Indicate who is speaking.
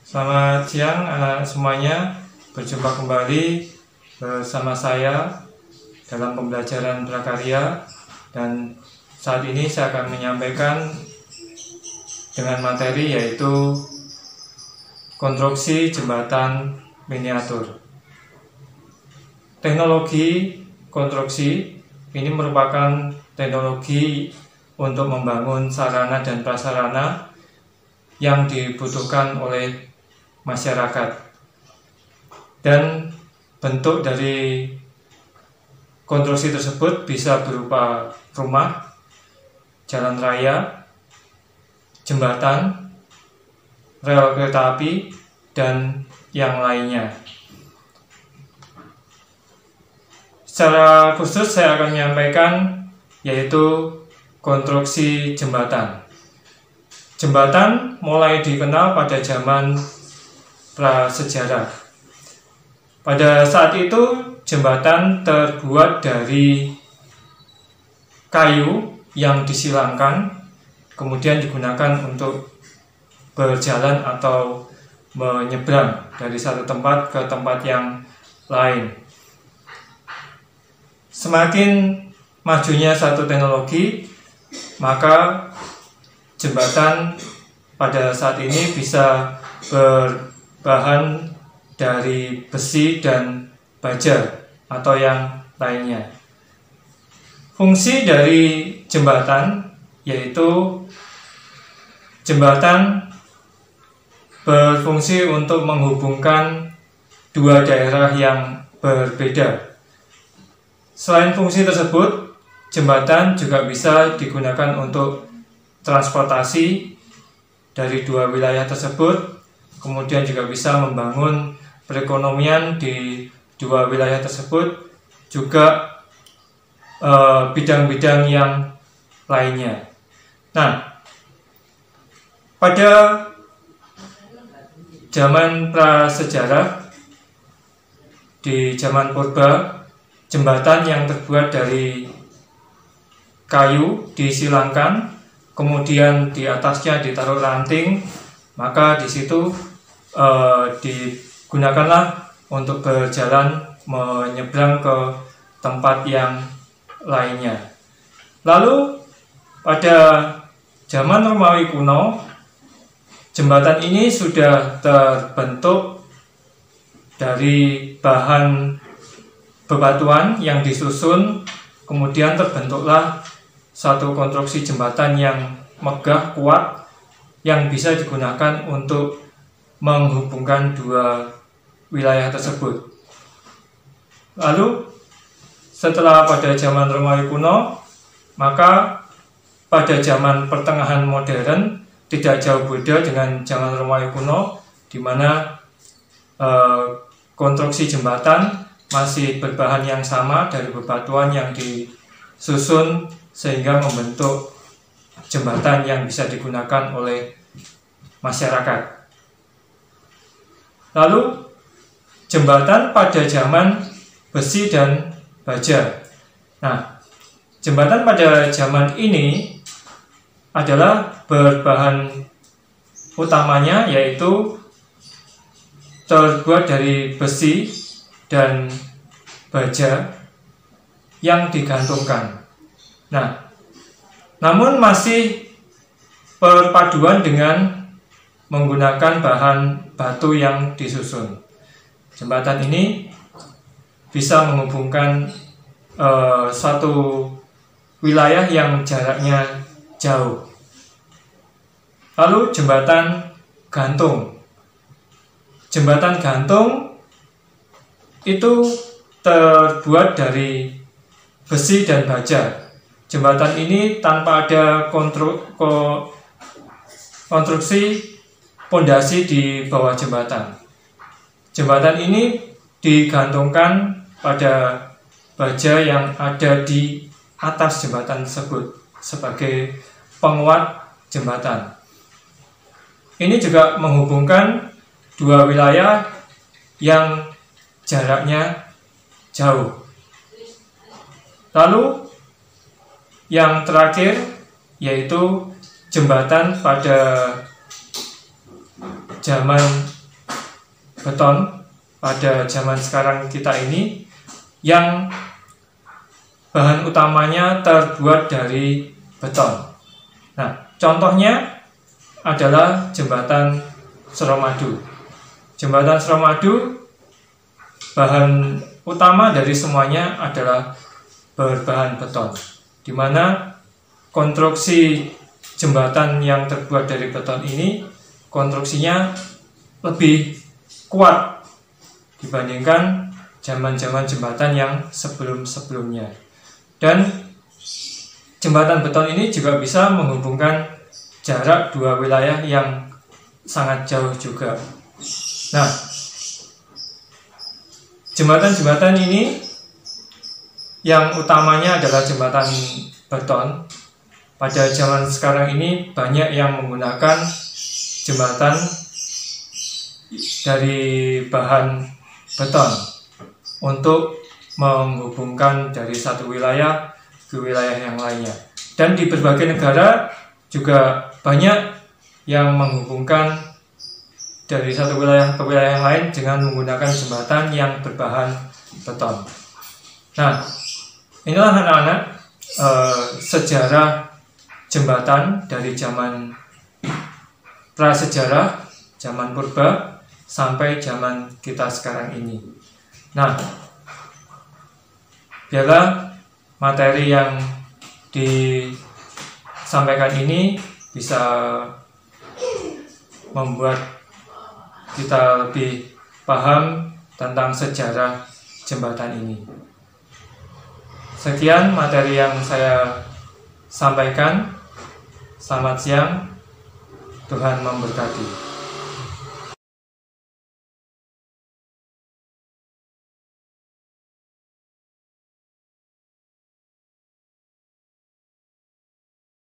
Speaker 1: Selamat siang anak semuanya, berjumpa kembali bersama saya dalam pembelajaran prakarya, dan saat ini saya akan menyampaikan dengan materi yaitu konstruksi jembatan miniatur. Teknologi konstruksi ini merupakan teknologi untuk membangun sarana dan prasarana yang dibutuhkan oleh masyarakat, dan bentuk dari konstruksi tersebut bisa berupa rumah, jalan raya, jembatan, rel kereta api, dan yang lainnya. Secara khusus saya akan menyampaikan yaitu konstruksi jembatan. Jembatan mulai dikenal pada zaman prasejarah. Pada saat itu jembatan terbuat dari kayu yang disilangkan, kemudian digunakan untuk berjalan atau menyeberang dari satu tempat ke tempat yang lain. Semakin majunya satu teknologi, maka jembatan pada saat ini bisa berbahan dari besi dan baja atau yang lainnya. Fungsi dari jembatan yaitu jembatan berfungsi untuk menghubungkan dua daerah yang berbeda. Selain fungsi tersebut, jembatan juga bisa digunakan untuk transportasi dari dua wilayah tersebut, kemudian juga bisa membangun perekonomian di dua wilayah tersebut, juga bidang-bidang yang lainnya. Nah, pada zaman prasejarah, di zaman purba, jembatan yang terbuat dari kayu disilangkan, kemudian di atasnya ditaruh ranting, maka di situ digunakanlah untuk berjalan menyeberang ke tempat yang lainnya. Lalu pada zaman Romawi kuno, jembatan ini sudah terbentuk dari bahan bebatuan yang disusun, kemudian terbentuklah satu konstruksi jembatan yang megah, kuat, yang bisa digunakan untuk menghubungkan dua wilayah tersebut. Lalu setelah pada zaman Romawi kuno, maka pada zaman pertengahan modern tidak jauh beda dengan zaman Romawi kuno, di mana konstruksi jembatan masih berbahan yang sama dari bebatuan yang disusun sehingga membentuk jembatan yang bisa digunakan oleh masyarakat. Lalu jembatan pada zaman besi dan baja. Nah, jembatan pada zaman ini adalah berbahan utamanya yaitu terbuat dari besi dan baja yang digantungkan. Nah, namun masih perpaduan dengan menggunakan bahan batu yang disusun. Jembatan ini bisa menghubungkan satu wilayah yang jaraknya jauh. Lalu jembatan gantung. Jembatan gantung itu terbuat dari besi dan baja. Jembatan ini tanpa ada konstruksi pondasi di bawah jembatan. Jembatan ini digantungkan pada baja yang ada di atas jembatan tersebut sebagai penguat jembatan. Ini juga menghubungkan dua wilayah yang jaraknya jauh. Lalu yang terakhir yaitu jembatan pada zaman beton pada zaman sekarang kita ini yang bahan utamanya terbuat dari beton. Nah, contohnya adalah jembatan Suramadu. Jembatan Suramadu, bahan utama dari semuanya adalah berbahan beton, di mana konstruksi jembatan yang terbuat dari beton ini konstruksinya lebih kuat dibandingkan zaman-zaman jembatan yang sebelum-sebelumnya. Dan jembatan beton ini juga bisa menghubungkan jarak dua wilayah yang sangat jauh juga. Nah, jembatan-jembatan ini yang utamanya adalah jembatan beton. Pada zaman sekarang ini banyak yang menggunakan jembatan dari bahan beton untuk menghubungkan dari satu wilayah ke wilayah yang lainnya. Dan di berbagai negara juga banyak yang menghubungkan dari satu wilayah ke wilayah yang lain dengan menggunakan jembatan yang berbahan beton. Nah, inilah anak-anak sejarah jembatan dari zaman prasejarah, zaman purba, sampai zaman kita sekarang ini. Nah, biarlah materi yang disampaikan ini bisa membuat kita lebih paham tentang sejarah jembatan ini. Sekian materi yang saya sampaikan. Selamat siang, Tuhan memberkati.